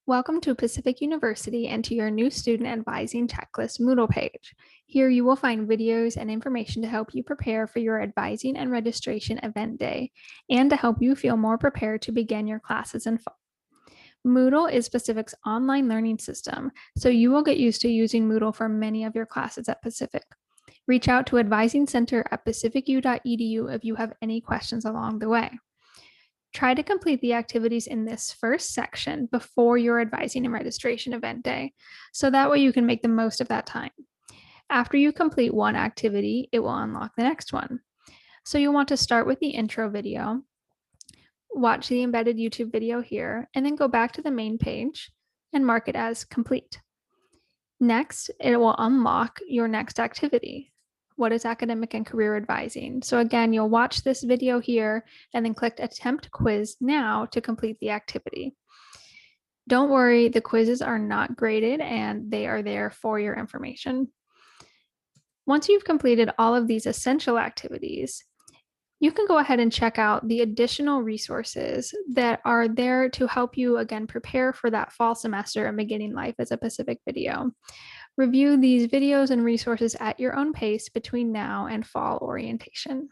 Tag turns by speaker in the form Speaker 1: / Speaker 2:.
Speaker 1: Welcome to Pacific University and to your new student advising checklist Moodle page. Here you will find videos and information to help you prepare for your advising and registration event day and to help you feel more prepared to begin your classes in fall. Moodle is Pacific's online learning system, so you will get used to using Moodle for many of your classes at Pacific. Reach out to Advising Center at pacificu.edu if you have any questions along the way. Try to complete the activities in this first section before your advising and registration event day, so that way you can make the most of that time. After you complete one activity, it will unlock the next one. So you'll want to start with the intro video, watch the embedded YouTube video here, and then go back to the main page and mark it as complete. Next, it will unlock your next activity. What is academic and career advising? So again, you'll watch this video here and then click attempt quiz now to complete the activity. Don't worry, the quizzes are not graded and they are there for your information. Once you've completed all of these essential activities, you can go ahead and check out the additional resources that are there to help you again prepare for that fall semester and beginning life as a Pacific video. Review these videos and resources at your own pace between now and fall orientation.